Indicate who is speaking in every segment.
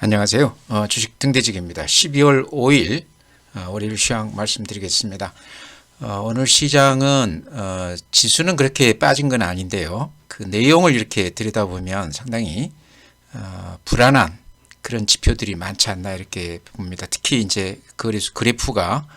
Speaker 1: 안녕하세요. 주식 등대지기입니다. 12월 5일 월요일 시황 말씀드리겠습니다. 오늘 시장은 지수는 그렇게 빠진 건 아닌데요. 그 내용을 이렇게 들여다보면 상당히 불안한 그런 지표들이 많지 않나 이렇게 봅니다. 특히 이제 그래프가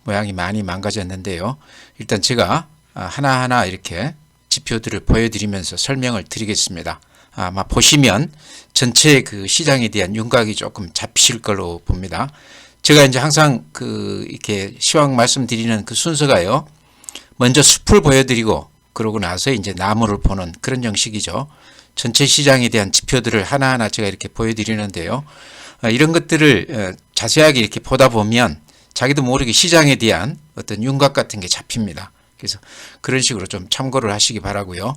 Speaker 1: 모양이 많이 망가졌는데요. 일단 제가 하나하나 이렇게 지표들을 보여드리면서 설명을 드리겠습니다. 아마 보시면 전체 그 시장에 대한 윤곽이 조금 잡히실 걸로 봅니다. 제가 이제 항상 이렇게 시황 말씀드리는 그 순서가요. 먼저 숲을 보여드리고 그러고 나서 이제 나무를 보는 그런 형식이죠. 전체 시장에 대한 지표들을 하나하나 제가 이렇게 보여드리는데요. 이런 것들을 자세하게 이렇게 보다 보면 자기도 모르게 시장에 대한 어떤 윤곽 같은 게 잡힙니다. 그래서 그런 식으로 좀 참고를 하시기 바라고요.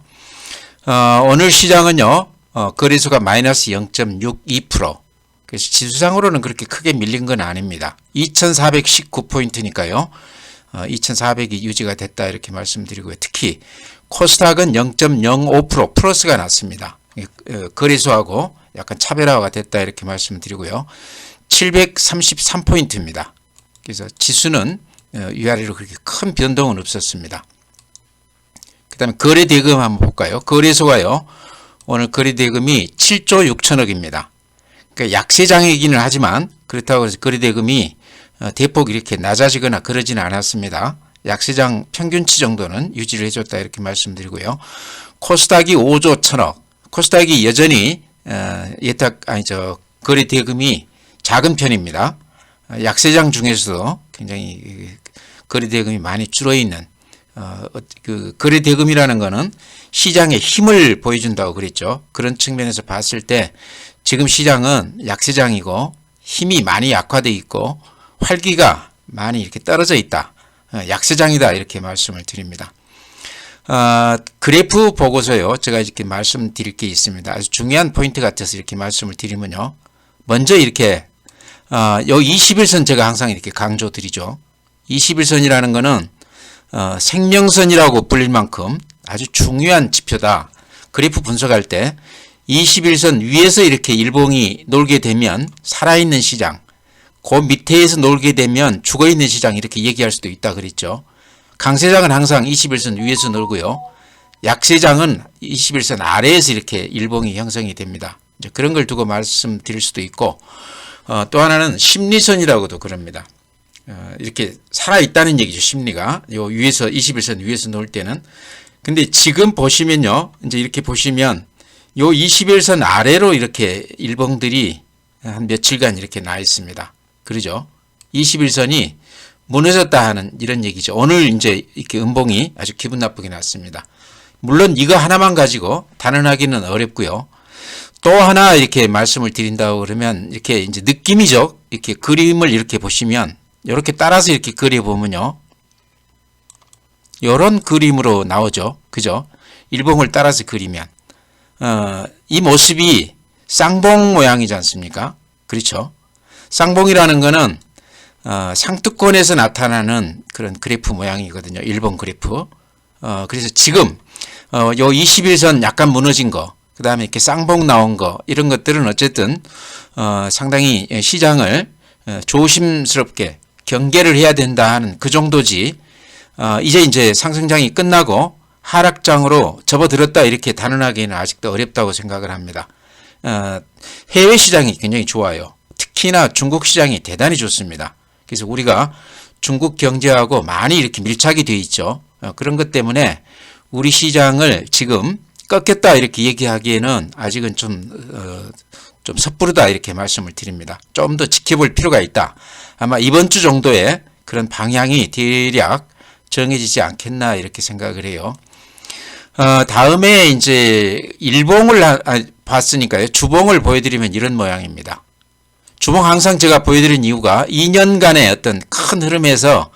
Speaker 1: 오늘 시장은요, 거래소가 마이너스 0.62%. 그래서 지수상으로는 그렇게 크게 밀린 건 아닙니다. 2419포인트니까요. 2400이 유지가 됐다 이렇게 말씀드리고요. 특히 코스닥은 0.05% 플러스가 났습니다. 거래소하고 약간 차별화가 됐다 이렇게 말씀드리고요. 733포인트입니다. 그래서 지수는 위아래로 그렇게 큰 변동은 없었습니다. 그 다음에 거래대금 한번 볼까요? 거래소가요. 오늘 거래대금이 7조 6천억입니다. 그러니까 약세장이기는 하지만 그렇다고 해서 거래대금이 대폭 이렇게 낮아지거나 그러지는 않았습니다. 약세장 평균치 정도는 유지를 해줬다 이렇게 말씀드리고요. 코스닥이 5조 1천억. 코스닥이 여전히 거래대금이 작은 편입니다. 약세장 중에서도 굉장히 거래대금이 많이 줄어있는 그 거래대금이라는 거는 시장의 힘을 보여준다고 그랬죠. 그런 측면에서 봤을 때 지금 시장은 약세장이고 힘이 많이 약화되어 있고 활기가 많이 이렇게 떨어져 있다. 약세장이다 이렇게 말씀을 드립니다. 그래프 보고서요. 제가 이렇게 말씀드릴 게 있습니다. 아주 중요한 포인트 같아서 이렇게 말씀을 드리면요. 먼저 이렇게 요 21선 제가 항상 이렇게 강조드리죠. 21선이라는 거는 생명선이라고 불릴 만큼 아주 중요한 지표다. 그래프 분석할 때 21선 위에서 이렇게 일봉이 놀게 되면 살아있는 시장, 그 밑에서 놀게 되면 죽어있는 시장 이렇게 얘기할 수도 있다 그랬죠. 강세장은 항상 21선 위에서 놀고요. 약세장은 21선 아래에서 이렇게 일봉이 형성이 됩니다. 이제 그런 걸 두고 말씀드릴 수도 있고 또 하나는 심리선이라고도 그럽니다. 이렇게 살아있다는 얘기죠. 심리가 요 위에서 21선 위에서 놓을 때는. 근데 지금 보시면요. 이제 이렇게 보시면 요 21선 아래로 이렇게 일봉들이 한 며칠간 이렇게 나 있습니다. 그러죠? 21선이 무너졌다 하는 이런 얘기죠. 오늘 이제 이렇게 음봉이 아주 기분 나쁘게 났습니다. 물론 이거 하나만 가지고 단언하기는 어렵고요. 또 하나 이렇게 말씀을 드린다고 그러면 이렇게 이제 느낌이죠. 이렇게 그림을 이렇게 보시면 이렇게 따라서 이렇게 그려보면요. 이런 그림으로 나오죠. 그죠? 일봉을 따라서 그리면. 이 모습이 쌍봉 모양이지 않습니까? 그렇죠? 쌍봉이라는 거는 상투권에서 나타나는 그런 그래프 모양이거든요. 일본 그래프. 그래서 지금 요 21선 약간 무너진 거, 그 다음에 이렇게 쌍봉 나온 거, 이런 것들은 어쨌든 상당히 시장을 조심스럽게 경계를 해야 된다 하는 그 정도지. 이제 상승장이 끝나고 하락장으로 접어들었다 이렇게 단언하기는 아직도 어렵다고 생각을 합니다. 해외 시장이 굉장히 좋아요. 특히나 중국 시장이 대단히 좋습니다. 그래서 우리가 중국 경제하고 많이 이렇게 밀착이 되어 있죠. 그런 것 때문에 우리 시장을 지금 꺾였다 이렇게 얘기하기에는 아직은 좀 섣부르다 이렇게 말씀을 드립니다. 좀 더 지켜볼 필요가 있다. 아마 이번 주 정도에 그런 방향이 대략 정해지지 않겠나 이렇게 생각을 해요. 다음에 이제 일봉을 봤으니까요. 주봉을 보여드리면 이런 모양입니다. 주봉 항상 제가 보여드린 이유가 2년간의 어떤 큰 흐름에서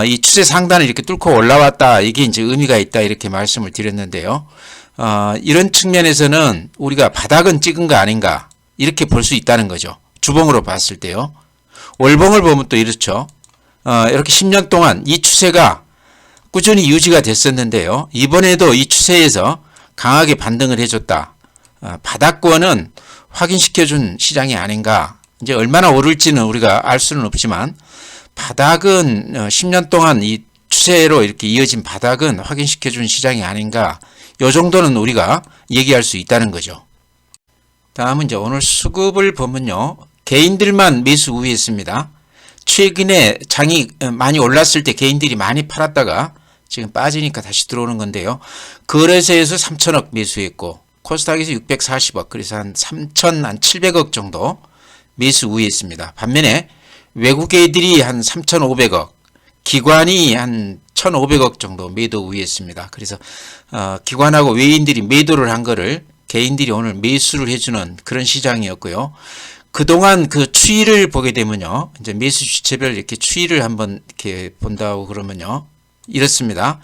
Speaker 1: 이 추세 상단을 이렇게 뚫고 올라왔다. 이게 이제 의미가 있다 이렇게 말씀을 드렸는데요. 이런 측면에서는 우리가 바닥은 찍은 거 아닌가 이렇게 볼 수 있다는 거죠. 주봉으로 봤을 때요. 월봉을 보면 또 이렇죠. 이렇게 10년 동안 이 추세가 꾸준히 유지가 됐었는데요. 이번에도 이 추세에서 강하게 반등을 해줬다. 바닥권은 확인시켜준 시장이 아닌가. 이제 얼마나 오를지는 우리가 알 수는 없지만 바닥은 10년 동안 이 추세로 이렇게 이어진 바닥은 확인시켜준 시장이 아닌가. 요 정도는 우리가 얘기할 수 있다는 거죠. 다음은 이제 오늘 수급을 보면요. 개인들만 매수 우위했습니다. 최근에 장이 많이 올랐을 때 개인들이 많이 팔았다가 지금 빠지니까 다시 들어오는 건데요. 거래소에서 3천억 매수했고 코스닥에서 640억, 그래서 한 3,700억 정도 매수 우위했습니다. 반면에 외국인들이 한 3,500억, 기관이 한 1,500억 정도 매도 우위했습니다. 그래서 기관하고 외인들이 매도를 한 거를 개인들이 오늘 매수를 해주는 그런 시장이었고요. 그동안 그 추이를 보게 되면요. 이제 매수 주체별 이렇게 추이를 한번 이렇게 본다고 그러면요. 이렇습니다.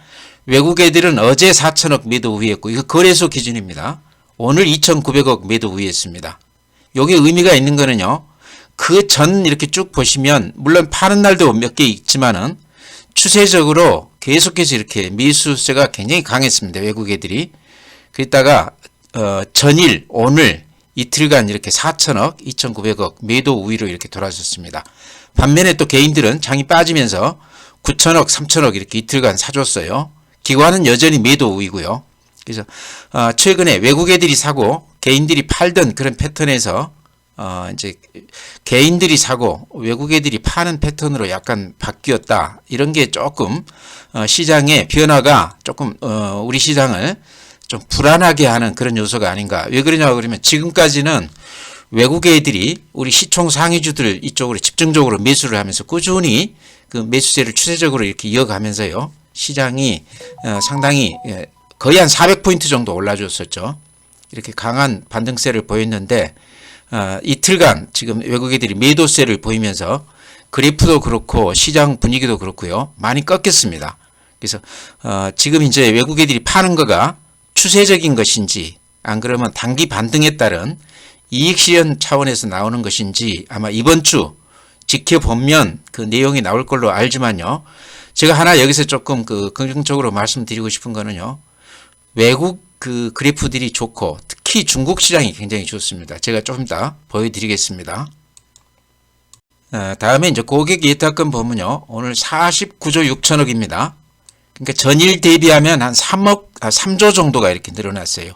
Speaker 1: 외국 애들은 어제 4천억 매도 우위했고, 이거 거래소 기준입니다. 오늘 2,900억 매도 우위했습니다. 여기 의미가 있는 거는요. 그 전 이렇게 쭉 보시면 물론 파는 날도 몇 개 있지만은 추세적으로 계속해서 이렇게 매수세가 굉장히 강했습니다. 외국 애들이. 그랬다가 전일 오늘 이틀간 이렇게 4천억, 2,900억 매도 우위로 이렇게 돌아섰습니다. 반면에 또 개인들은 장이 빠지면서 9천억, 3천억 이렇게 이틀간 사줬어요. 기관은 여전히 매도 우위고요. 그래서 최근에 외국 애들이 사고 개인들이 팔던 그런 패턴에서 이제 개인들이 사고 외국 애들이 파는 패턴으로 약간 바뀌었다. 이런 게 조금 시장의 변화가 조금 우리 시장을 좀 불안하게 하는 그런 요소가 아닌가. 왜 그러냐 그러면 지금까지는 외국 애들이 우리 시총 상위주들 이쪽으로 집중적으로 매수를 하면서 꾸준히 그 매수세를 추세적으로 이렇게 이어가면서요. 시장이 상당히 거의 한 400포인트 정도 올라줬었죠. 이렇게 강한 반등세를 보였는데 이틀간 지금 외국 애들이 매도세를 보이면서 그래프도 그렇고 시장 분위기도 그렇고요. 많이 꺾였습니다. 그래서 지금 이제 외국 애들이 파는 거가 추세적인 것인지 안 그러면 단기 반등에 따른 이익 실현 차원에서 나오는 것인지 아마 이번 주 지켜보면 그 내용이 나올 걸로 알지만요. 제가 하나 여기서 조금 그 긍정적으로 말씀드리고 싶은 거는요. 외국 그 그래프들이 좋고 특히 중국 시장이 굉장히 좋습니다. 제가 조금 더 보여드리겠습니다. 다음에 이제 고객 예탁금 보면요. 오늘 49조 6천억입니다. 그러니까 전일 대비하면 한 3조 정도가 이렇게 늘어났어요.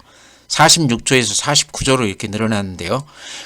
Speaker 1: 46조에서 49조로 이렇게 늘어났는데요.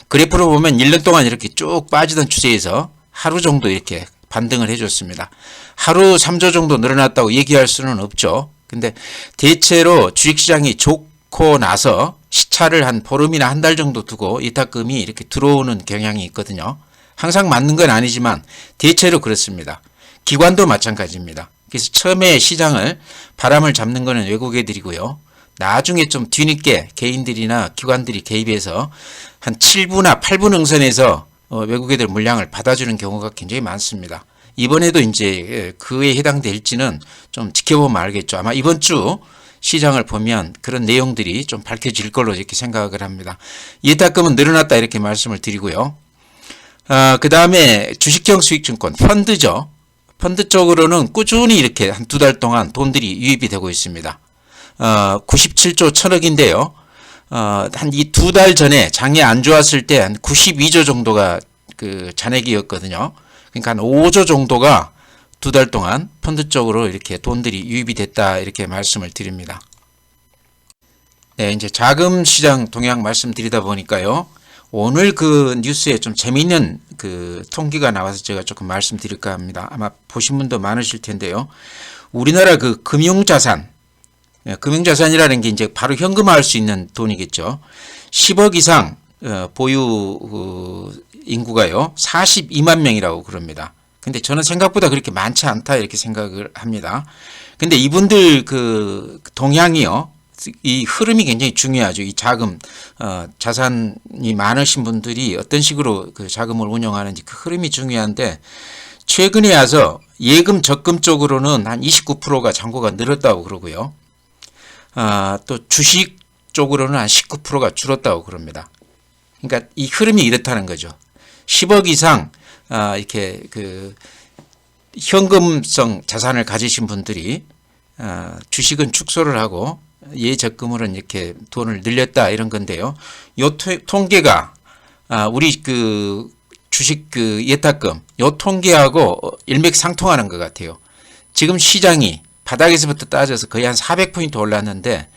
Speaker 1: 그래프로 보면 1년 동안 이렇게 쭉 빠지던 추세에서 하루 정도 이렇게 반등을 해줬습니다. 하루 3조 정도 늘어났다고 얘기할 수는 없죠. 근데 대체로 주식시장이 좋고 나서 시차를 한 보름이나 한 달 정도 두고 예탁금이 이렇게 들어오는 경향이 있거든요. 항상 맞는 건 아니지만 대체로 그렇습니다. 기관도 마찬가지입니다. 그래서 처음에 시장을 바람을 잡는 거는 외국 애들이고요. 나중에 좀 뒤늦게 개인들이나 기관들이 개입해서 한 7부나 8부 능선에서 외국 애들 물량을 받아주는 경우가 굉장히 많습니다. 이번에도 이제 그에 해당될지는 좀 지켜보면 알겠죠. 아마 이번 주 시장을 보면 그런 내용들이 좀 밝혀질 걸로 이렇게 생각을 합니다. 예탁금은 늘어났다 이렇게 말씀을 드리고요. 그 다음에 주식형 수익증권 펀드죠. 펀드 쪽으로는 꾸준히 이렇게 한 2달 동안 돈들이 유입이 되고 있습니다. 97조 1000억인데요. 한 이 2달 전에 장이 안 좋았을 때 한 92조 정도가 그 잔액이었거든요. 그러니까 한 5조 정도가 2달 동안 펀드 쪽으로 이렇게 돈들이 유입이 됐다 이렇게 말씀을 드립니다. 네, 이제 자금 시장 동향 말씀드리다 보니까요. 오늘 그 뉴스에 좀 재미있는 그 통계가 나와서 제가 조금 말씀드릴까 합니다. 아마 보신 분도 많으실 텐데요. 우리나라 그 금융자산, 금융자산이라는 게 이제 바로 현금화할 수 있는 돈이겠죠. 10억 이상 보유 인구가요. 42만 명이라고 그럽니다. 근데 저는 생각보다 그렇게 많지 않다 이렇게 생각을 합니다. 근데 이분들 그 동향이요. 이 흐름이 굉장히 중요하죠. 이 자금, 자산이 많으신 분들이 어떤 식으로 그 자금을 운영하는지 그 흐름이 중요한데 최근에 와서 예금 적금 쪽으로는 한 29%가 잔고가 늘었다고 그러고요. 또 주식 쪽으로는 한 19%가 줄었다고 그럽니다. 그러니까 이 흐름이 이렇다는 거죠. 10억 이상 이렇게 그 현금성 자산을 가지신 분들이 주식은 축소를 하고 예적금으로는 이렇게 돈을 늘렸다 이런 건데요. 이 통계가 우리 그 주식 그 예탁금 요 통계하고 일맥상통하는 것 같아요. 지금 시장이 바닥에서부터 따져서 거의 한 400포인트 올랐는데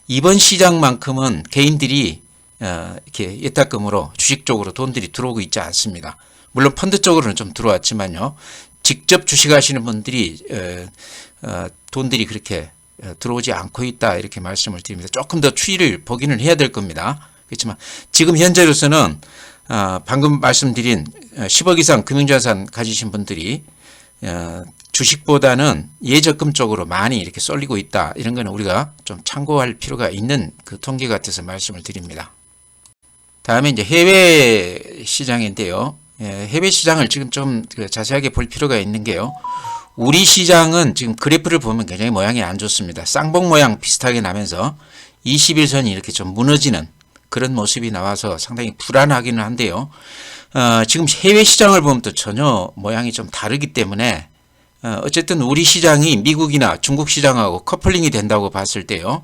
Speaker 1: 이번 시장만큼은 개인들이 이렇게 예탁금으로 주식 쪽으로 돈들이 들어오고 있지 않습니다. 물론 펀드 쪽으로는 좀 들어왔지만요. 직접 주식하시는 분들이 돈들이 그렇게 들어오지 않고 있다 이렇게 말씀을 드립니다. 조금 더 추이를 보기는 해야 될 겁니다. 그렇지만 지금 현재로서는 방금 말씀드린 10억 이상 금융자산 가지신 분들이 주식보다는 예적금 쪽으로 많이 이렇게 쏠리고 있다. 이런 거는 우리가 좀 참고할 필요가 있는 그 통계 같아서 말씀을 드립니다. 다음에 이제 해외 시장인데요. 해외 시장을 지금 좀 자세하게 볼 필요가 있는 게요. 우리 시장은 지금 그래프를 보면 굉장히 모양이 안 좋습니다. 쌍봉 모양 비슷하게 나면서 21선이 이렇게 좀 무너지는 그런 모습이 나와서 상당히 불안하기는 한데요. 지금 해외 시장을 보면 또 전혀 모양이 좀 다르기 때문에 어쨌든 우리 시장이 미국이나 중국 시장하고 커플링이 된다고 봤을 때요.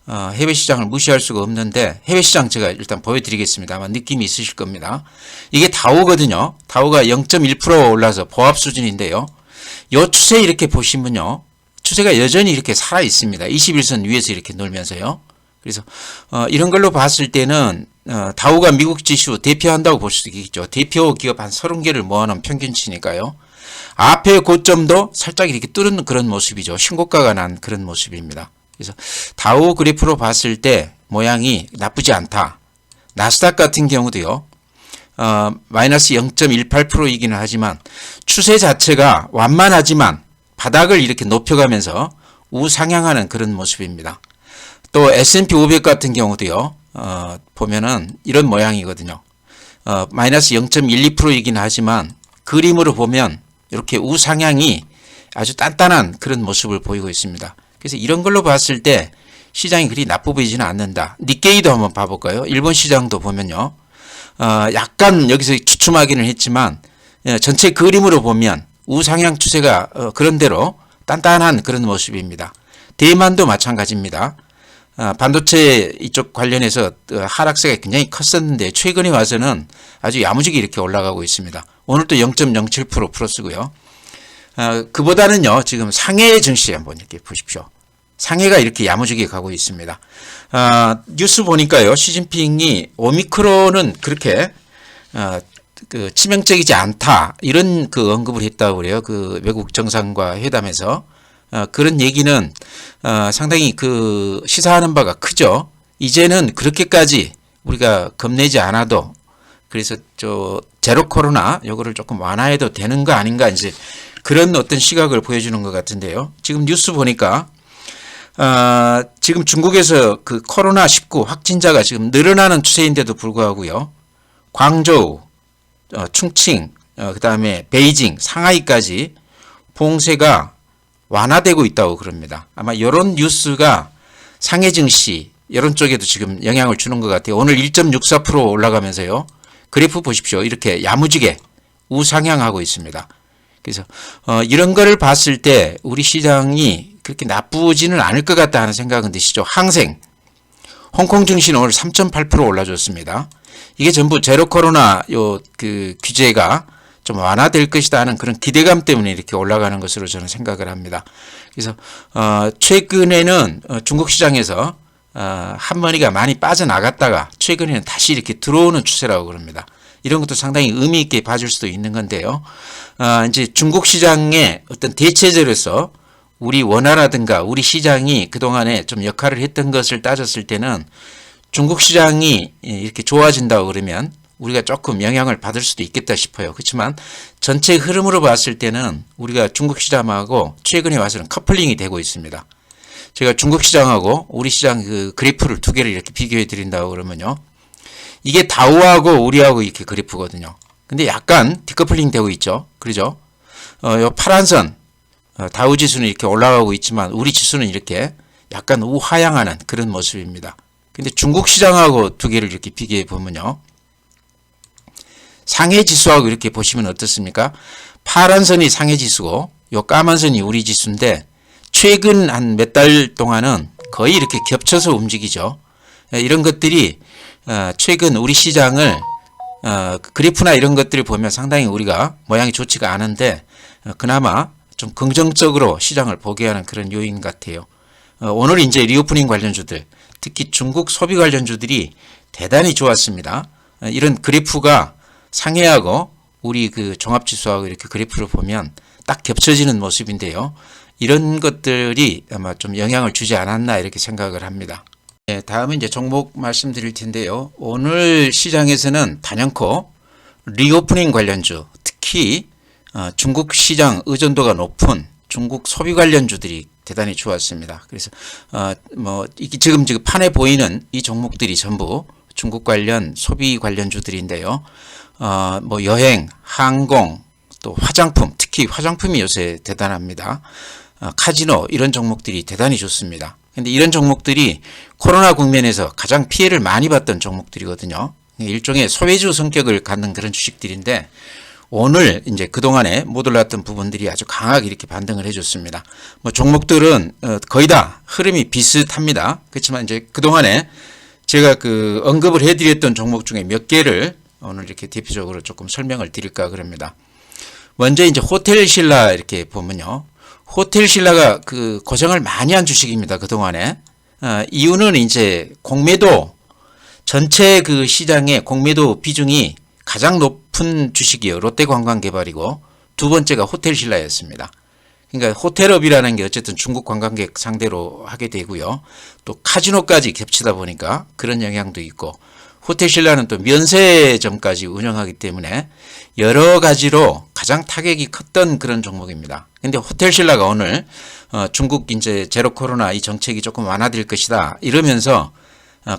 Speaker 1: 해외 시장을 무시할 수가 없는데 해외 시장 제가 일단 보여드리겠습니다. 아마 느낌이 있으실 겁니다. 이게 다우거든요. 다우가 0.1% 올라서 보합 수준인데요. 이 추세 이렇게 보시면요. 추세가 여전히 이렇게 살아 있습니다. 21선 위에서 이렇게 놀면서요. 그래서 이런 걸로 봤을 때는 다우가 미국 지수 대표한다고 볼 수도 있겠죠. 대표 기업 한 30개를 모아놓은 평균치니까요. 앞에 고점도 살짝 이렇게 뚫는 그런 모습이죠. 신고가가 난 그런 모습입니다. 그래서 다우 그래프로 봤을 때 모양이 나쁘지 않다. 나스닥 같은 경우도요. 마이너스 0.18%이기는 하지만 추세 자체가 완만하지만 바닥을 이렇게 높여가면서 우상향하는 그런 모습입니다. 또 S&P 500 같은 경우도요. 보면은 이런 모양이거든요. 마이너스 0.12%이긴 하지만 그림으로 보면 이렇게 우상향이 아주 단단한 그런 모습을 보이고 있습니다. 그래서 이런 걸로 봤을 때 시장이 그리 나빠 보이지는 않는다. 니케이도 한번 봐볼까요? 일본 시장도 보면요. 약간 여기서 주춤하기는 했지만 전체 그림으로 보면 우상향 추세가 그런대로 단단한 그런 모습입니다. 대만도 마찬가지입니다. 반도체 이쪽 관련해서 하락세가 굉장히 컸었는데 최근에 와서는 아주 야무지게 이렇게 올라가고 있습니다. 오늘 또 0.07% 플러스고요. 그보다는요. 지금 상해 증시 한번 이렇게 보십시오. 상해가 이렇게 야무지게 가고 있습니다. 뉴스 보니까요. 시진핑이 오미크론은 그렇게 치명적이지 않다 이런 그 언급을 했다고 그래요. 그 외국 정상과 회담에서 그런 얘기는 상당히 그 시사하는 바가 크죠. 이제는 그렇게까지 우리가 겁내지 않아도 그래서 제로 코로나 요거를 조금 완화해도 되는 거 아닌가 이제 그런 어떤 시각을 보여주는 것 같은데요. 지금 뉴스 보니까 지금 중국에서 그 코로나19 확진자가 지금 늘어나는 추세인데도 불구하고요. 광저우, 충칭, 그 다음에 베이징, 상하이까지 봉쇄가 완화되고 있다고 그럽니다. 아마 이런 뉴스가 상해 증시 이런 쪽에도 지금 영향을 주는 것 같아요. 오늘 1.64% 올라가면서요. 그래프 보십시오. 이렇게 야무지게 우상향하고 있습니다. 그래서 이런 거를 봤을 때 우리 시장이 그렇게 나쁘지는 않을 것 같다 하는 생각은 드시죠. 항생, 홍콩 증시는 오늘 3.8% 올라줬습니다. 이게 전부 제로 코로나 그 규제가 좀 완화될 것이다 하는 그런 기대감 때문에 이렇게 올라가는 것으로 저는 생각을 합니다. 그래서 최근에는 중국 시장에서 한머리가 많이 빠져나갔다가 최근에는 다시 이렇게 들어오는 추세라고 그럽니다. 이런 것도 상당히 의미 있게 봐줄 수도 있는 건데요. 이제 중국 시장의 어떤 대체제로서 우리 원화라든가 우리 시장이 그동안에 좀 역할을 했던 것을 따졌을 때는 중국 시장이 이렇게 좋아진다고 그러면 우리가 조금 영향을 받을 수도 있겠다 싶어요. 그렇지만 전체 흐름으로 봤을 때는 우리가 중국 시장하고 최근에 와서는 커플링이 되고 있습니다. 제가 중국 시장하고 우리 시장 그 그래프를 두 개를 이렇게 비교해 드린다고 그러면요. 이게 다우하고 우리하고 이렇게 그래프거든요. 근데 약간 디커플링 되고 있죠. 그러죠? 요 파란 선, 다우 지수는 이렇게 올라가고 있지만 우리 지수는 이렇게 약간 우하향하는 그런 모습입니다. 근데 중국 시장하고 두 개를 이렇게 비교해 보면요. 상해 지수하고 이렇게 보시면 어떻습니까? 파란 선이 상해 지수고 요 까만 선이 우리 지수인데 최근 한 몇 달 동안은 거의 이렇게 겹쳐서 움직이죠. 이런 것들이 최근 우리 시장을 그래프나 이런 것들을 보면 상당히 우리가 모양이 좋지가 않은데 그나마 좀 긍정적으로 시장을 보게 하는 그런 요인 같아요. 오늘 이제 리오프닝 관련주들, 특히 중국 소비 관련주들이 대단히 좋았습니다. 이런 그래프가 상해하고 우리 그 종합지수하고 이렇게 그래프를 보면 딱 겹쳐지는 모습인데요. 이런 것들이 아마 좀 영향을 주지 않았나 이렇게 생각을 합니다. 네, 다음은 이제 종목 말씀드릴 텐데요. 오늘 시장에서는 단연코 리오프닝 관련주, 특히 중국 시장 의존도가 높은 중국 소비 관련주들이 대단히 좋았습니다. 그래서 지금 판에 보이는 이 종목들이 전부 중국 관련 소비 관련주들인데요. 여행, 항공, 또 화장품, 특히 화장품이 요새 대단합니다. 카지노 이런 종목들이 대단히 좋습니다. 근데 이런 종목들이 코로나 국면에서 가장 피해를 많이 봤던 종목들이거든요. 일종의 소외주 성격을 갖는 그런 주식들인데 오늘 이제 그동안에 못 올랐던 부분들이 아주 강하게 이렇게 반등을 해줬습니다. 종목들은 거의 다 흐름이 비슷합니다. 그렇지만 이제 그동안에 제가 언급을 해드렸던 종목 중에 몇 개를 오늘 이렇게 대표적으로 조금 설명을 드릴까 그럽니다. 먼저 이제 호텔신라 이렇게 보면요. 호텔신라가 고생을 많이 한 주식입니다. 그동안에. 이유는 이제 공매도, 전체 시장의 공매도 비중이 가장 높은 주식이요. 롯데관광개발이고 두 번째가 호텔신라였습니다. 그러니까 호텔업이라는 게 어쨌든 중국 관광객 상대로 하게 되고요. 또 카지노까지 겹치다 보니까 그런 영향도 있고 호텔신라는 또 면세점까지 운영하기 때문에 여러 가지로 가장 타격이 컸던 그런 종목입니다. 근데 호텔신라가 오늘 중국 이제 제로 코로나 이 정책이 조금 완화될 것이다 이러면서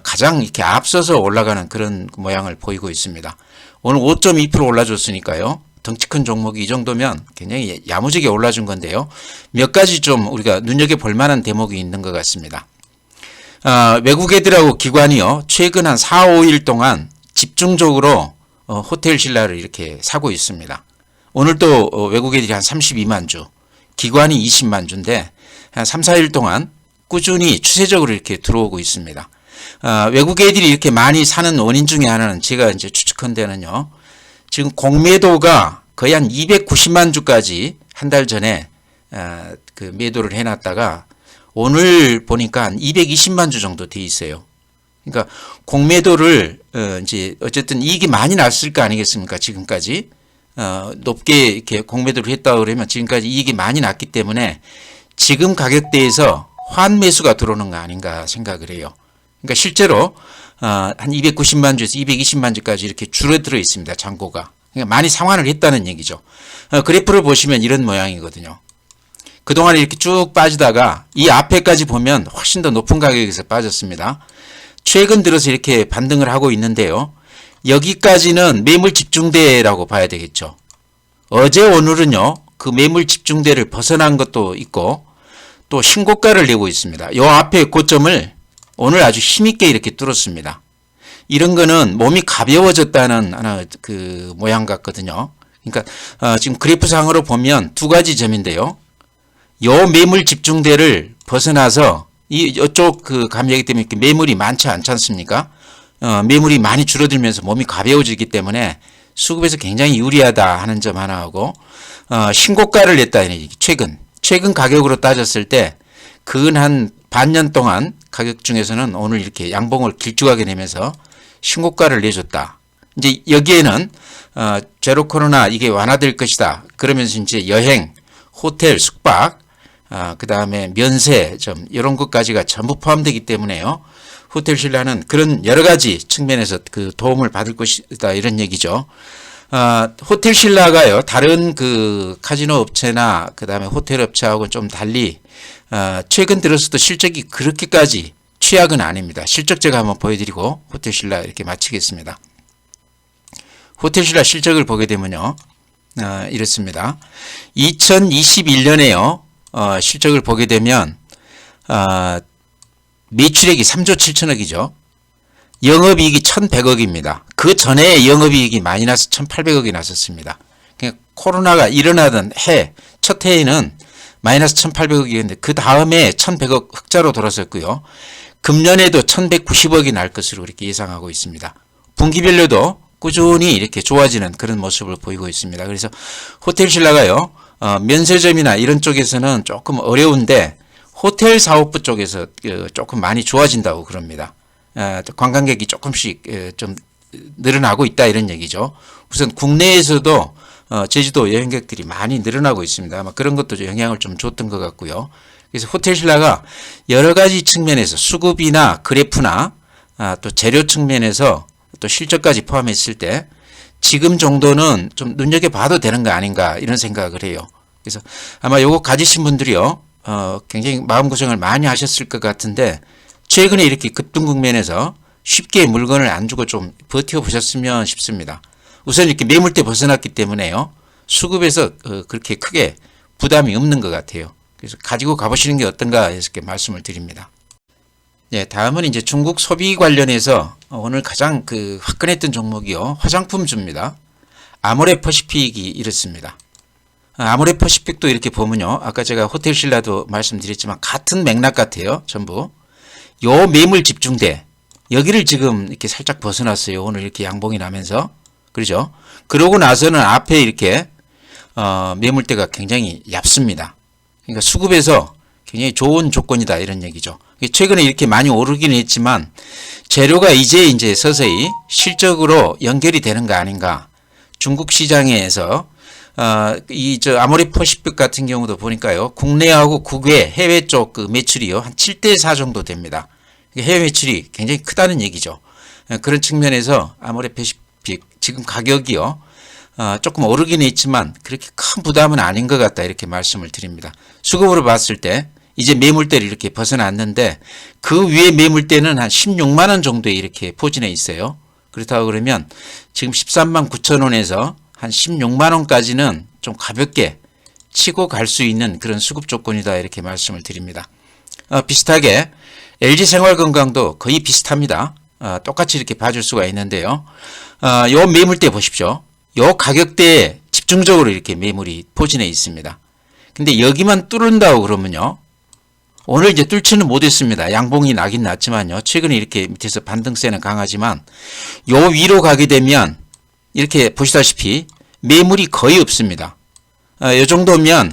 Speaker 1: 가장 이렇게 앞서서 올라가는 그런 모양을 보이고 있습니다. 오늘 5.2% 올라줬으니까요. 덩치 큰 종목이 이 정도면 굉장히 야무지게 올라준 건데요. 몇 가지 좀 우리가 눈여겨볼 만한 대목이 있는 것 같습니다. 외국 애들하고 기관이요. 최근 한 4, 5일 동안 집중적으로 호텔신라를 이렇게 사고 있습니다. 오늘도 외국 애들이 한 32만 주, 기관이 20만 주인데 한 3, 4일 동안 꾸준히 추세적으로 이렇게 들어오고 있습니다. 외국 애들이 이렇게 많이 사는 원인 중에 하나는 제가 이제 추측한데는요. 지금 공매도가 거의 한 290만 주까지 한 달 전에 매도를 해놨다가 오늘 보니까 한 220만 주 정도 돼 있어요. 그러니까 공매도를 이제 어쨌든 이익이 많이 났을 거 아니겠습니까? 지금까지 높게 이렇게 공매도를 했다 그러면 지금까지 이익이 많이 났기 때문에 지금 가격대에서 환매수가 들어오는 거 아닌가 생각을 해요. 그러니까 실제로 한 290만 주에서 220만 주까지 이렇게 줄어들어 있습니다. 잔고가. 그러니까 많이 상환을 했다는 얘기죠. 그래프를 보시면 이런 모양이거든요. 그동안 이렇게 쭉 빠지다가 이 앞에까지 보면 훨씬 더 높은 가격에서 빠졌습니다. 최근 들어서 이렇게 반등을 하고 있는데요. 여기까지는 매물 집중대라고 봐야 되겠죠. 어제 오늘은요. 그 매물 집중대를 벗어난 것도 있고 또 신고가를 내고 있습니다. 이 앞에 고점을 오늘 아주 힘있게 이렇게 뚫었습니다. 이런 거는 몸이 가벼워졌다는 하나 모양 같거든요. 그러니까 지금 그래프상으로 보면 두 가지 점인데요. 요 매물 집중대를 벗어나서 이쪽 감력이 때문에 이렇게 매물이 많지 않지 않습니까? 매물이 많이 줄어들면서 몸이 가벼워지기 때문에 수급에서 굉장히 유리하다 하는 점 하나하고 신고가를 냈다는 얘기. 최근 가격으로 따졌을 때 근 한 반년 동안 가격 중에서는 오늘 이렇게 양봉을 길쭉하게 내면서 신고가를 내줬다. 이제 여기에는 제로 코로나 이게 완화될 것이다. 그러면서 이제 여행, 호텔, 숙박, 그 다음에 면세점 이런 것까지가 전부 포함되기 때문에요. 호텔신라는 그런 여러 가지 측면에서 도움을 받을 것이다 이런 얘기죠. 호텔신라가요 다른 카지노 업체나 그 다음에 호텔 업체하고는 좀 달리 최근 들어서도 실적이 그렇게까지 취약은 아닙니다. 실적 제가 한번 보여드리고 호텔신라 이렇게 마치겠습니다. 호텔신라 실적을 보게 되면요 이렇습니다. 2021년에요 실적을 보게 되면 매출액이 3조 7천억이죠. 영업이익이 1,100억입니다. 그 전에 영업이익이 마이너스 1,800억이 났었습니다. 그러니까 코로나가 일어나던 첫 해에는 마이너스 1,800억이었는데 그 다음에 1,100억 흑자로 돌아섰고요. 금년에도 1,190억이 날 것으로 이렇게 예상하고 있습니다. 분기별로도 꾸준히 이렇게 좋아지는 그런 모습을 보이고 있습니다. 그래서 호텔 신라가요, 면세점이나 이런 쪽에서는 조금 어려운데 호텔 사업부 쪽에서 조금 많이 좋아진다고 그럽니다. 관광객이 조금씩 좀 늘어나고 있다 이런 얘기죠. 우선 국내에서도 제주도 여행객들이 많이 늘어나고 있습니다. 아마 그런 것도 영향을 좀 줬던 것 같고요. 그래서 호텔 신라가 여러 가지 측면에서 수급이나 그래프나 또 재료 측면에서 또 실적까지 포함했을 때 지금 정도는 좀 눈여겨봐도 되는 거 아닌가 이런 생각을 해요. 그래서 아마 요거 가지신 분들이요, 굉장히 마음고생을 많이 하셨을 것 같은데 최근에 이렇게 급등 국면에서 쉽게 물건을 안 주고 좀 버텨보셨으면 싶습니다. 우선 이렇게 매물대 벗어났기 때문에요, 수급에서 그렇게 크게 부담이 없는 것 같아요. 그래서 가지고 가보시는 게 어떤가 해서 이렇게 말씀을 드립니다. 네, 다음은 이제 중국 소비 관련해서 오늘 가장 화끈했던 종목이요, 화장품주입니다. 아모레퍼시픽이 이렇습니다. 아모레퍼시픽도 이렇게 보면요, 아까 제가 호텔 신라도 말씀드렸지만 같은 맥락 같아요. 전부 요 매물 집중대 여기를 지금 이렇게 살짝 벗어났어요. 오늘 이렇게 양봉이 나면서. 그렇죠? 그러고 나서는 앞에 이렇게 매물대가 굉장히 얇습니다. 그러니까 수급에서 굉장히 좋은 조건이다 이런 얘기죠. 최근에 이렇게 많이 오르긴 했지만 재료가 이제 서서히 실적으로 연결이 되는 거 아닌가. 중국 시장에서 아모레퍼시픽 같은 경우도 보니까요, 국내하고 국외 해외 쪽 매출이요 한 7대4 정도 됩니다. 해외 매출이 굉장히 크다는 얘기죠. 그런 측면에서 아모레퍼시픽 지금 가격이요, 조금 오르긴 했지만 그렇게 큰 부담은 아닌 것 같다 이렇게 말씀을 드립니다. 수급으로 봤을 때 이제 매물대를 이렇게 벗어났는데 그 위에 매물대는 한 16만 원 정도에 이렇게 포진해 있어요. 그렇다고 그러면 지금 13만 9천 원에서 한 16만 원까지는 좀 가볍게 치고 갈 수 있는 그런 수급 조건이다 이렇게 말씀을 드립니다. 비슷하게 LG생활건강도 거의 비슷합니다. 똑같이 이렇게 봐줄 수가 있는데요. 요 매물대 보십시오. 요 가격대에 집중적으로 이렇게 매물이 포진해 있습니다. 근데 여기만 뚫는다고 그러면요, 오늘 이제 뚫지는 못했습니다. 양봉이 나긴 났지만요, 최근에 이렇게 밑에서 반등세는 강하지만 요 위로 가게 되면 이렇게 보시다시피 매물이 거의 없습니다. 이 정도면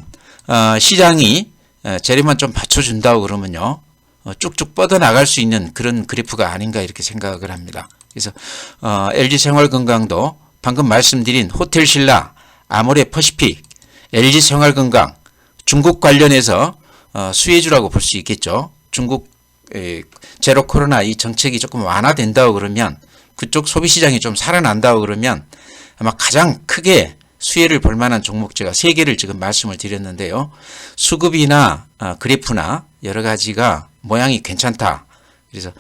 Speaker 1: 시장이 재료만 좀 받쳐준다고 그러면요, 쭉쭉 뻗어나갈 수 있는 그런 그래프가 아닌가 이렇게 생각을 합니다. 그래서 LG생활건강도 방금 말씀드린 호텔신라, 아모레퍼시픽, LG생활건강, 중국 관련해서 수혜주라고 볼 수 있겠죠. 중국 제로 코로나 이 정책이 조금 완화된다고 그러면, 그쪽 소비시장이 좀 살아난다고 그러면 아마 가장 크게 수혜를 볼 만한 종목 제가 3개를 지금 말씀을 드렸는데요. 수급이나 그래프나 여러 가지가 모양이 괜찮다. 그래서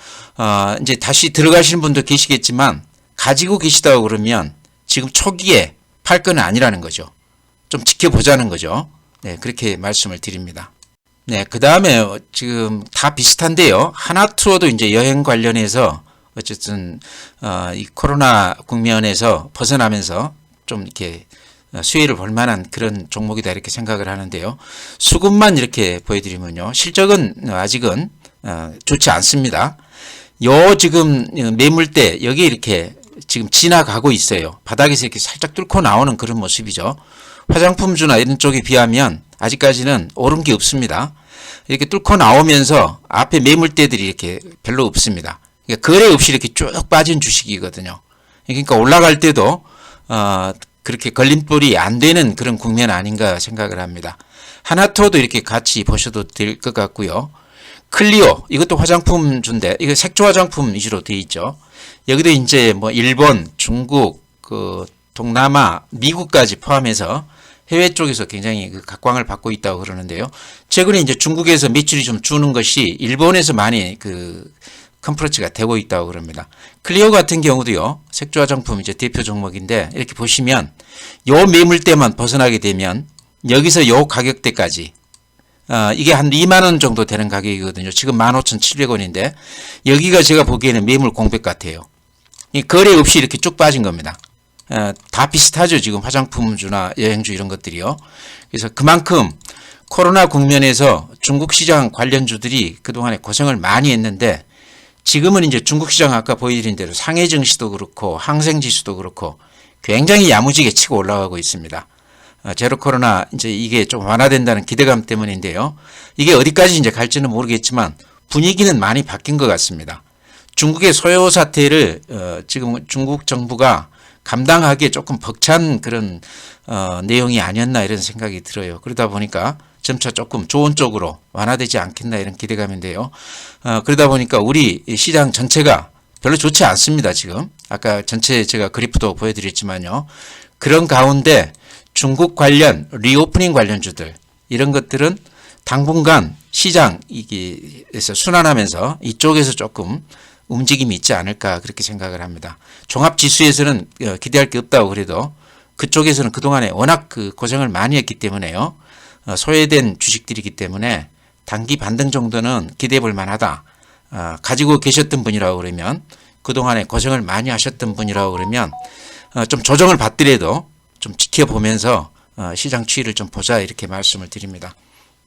Speaker 1: 이제 다시 들어가시는 분도 계시겠지만 가지고 계시다고 그러면 지금 초기에 팔 건 아니라는 거죠. 좀 지켜보자는 거죠. 네, 그렇게 말씀을 드립니다. 네, 그 다음에 지금 다 비슷한데요. 하나투어도 이제 여행 관련해서 어쨌든 이 코로나 국면에서 벗어나면서 좀 이렇게 수혜를 볼 만한 그런 종목이다 이렇게 생각을 하는데요. 수급만 이렇게 보여드리면요, 실적은 아직은 좋지 않습니다. 요 지금 매물대 여기 이렇게 지금 지나가고 있어요. 바닥에서 이렇게 살짝 뚫고 나오는 그런 모습이죠. 화장품주나 이런 쪽에 비하면 아직까지는 오른 게 없습니다. 이렇게 뚫고 나오면서 앞에 매물대들이 이렇게 별로 없습니다. 그러니까 거래 없이 이렇게 쭉 빠진 주식이거든요. 그러니까 올라갈 때도 그렇게 걸림돌이 안 되는 그런 국면 아닌가 생각을 합니다. 하나투어도 이렇게 같이 보셔도 될 것 같고요. 클리오, 이것도 화장품주인데 이거 색조 화장품 위주로 되어 있죠. 여기도 이제 뭐 일본, 중국, 동남아, 미국까지 포함해서 해외 쪽에서 굉장히 각광을 받고 있다고 그러는데요. 최근에 이제 중국에서 매출이 좀 주는 것이 일본에서 많이 컨프런치가 되고 있다고 그럽니다. 클리오 같은 경우도요, 색조 화장품 이제 대표 종목인데 이렇게 보시면 요 매물대만 벗어나게 되면 여기서 요 가격대까지 이게 한 2만 원 정도 되는 가격이거든요. 지금 15,700원인데 여기가 제가 보기에는 매물 공백 같아요. 이 거래 없이 이렇게 쭉 빠진 겁니다. 다 비슷하죠. 지금 화장품주나 여행주 이런 것들이요. 그래서 그만큼 코로나 국면에서 중국 시장 관련주들이 그동안에 고생을 많이 했는데 지금은 이제 중국 시장 아까 보여드린 대로 상해 증시도 그렇고 항생 지수도 그렇고 굉장히 야무지게 치고 올라가고 있습니다. 제로 코로나 이제 이게 좀 완화된다는 기대감 때문인데요. 이게 어디까지 이제 갈지는 모르겠지만 분위기는 많이 바뀐 것 같습니다. 중국의 소요 사태를 지금 중국 정부가 감당하기에 조금 벅찬 그런 내용이 아니었나 이런 생각이 들어요. 그러다 보니까 점차 조금 좋은 쪽으로 완화되지 않겠나 이런 기대감인데요. 그러다 보니까 우리 시장 전체가 별로 좋지 않습니다. 지금 아까 전체 제가 그래프도 보여드렸지만요. 그런 가운데 중국 관련 리오프닝 관련주들 이런 것들은 당분간 시장에서 순환하면서 이쪽에서 조금 움직임이 있지 않을까 그렇게 생각을 합니다. 종합지수에서는 기대할 게 없다고 그래도 그쪽에서는 그동안에 워낙 그 고생을 많이 했기 때문에요. 소외된 주식들이기 때문에 단기 반등 정도는 기대해 볼 만하다. 가지고 계셨던 분이라고 그러면 그동안에 고생을 많이 하셨던 분이라고 그러면 좀 조정을 받더라도 좀 지켜보면서 시장 추이를 좀 보자 이렇게 말씀을 드립니다.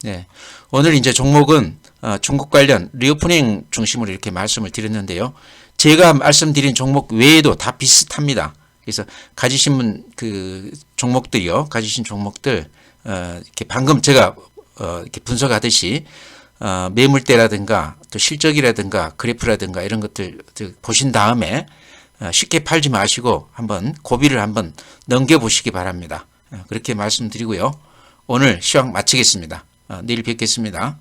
Speaker 1: 네. 오늘 이제 종목은 중국 관련 리오프닝 중심으로 이렇게 말씀을 드렸는데요. 제가 말씀드린 종목 외에도 다 비슷합니다. 그래서 가지신 그 종목들이요. 가지신 종목들 이렇게 방금 제가 이렇게 분석하듯이 매물대라든가 또 실적이라든가 그래프라든가 이런 것들 보신 다음에 쉽게 팔지 마시고 한번 고비를 한번 넘겨보시기 바랍니다. 그렇게 말씀드리고요. 오늘 시황 마치겠습니다. 내일 뵙겠습니다.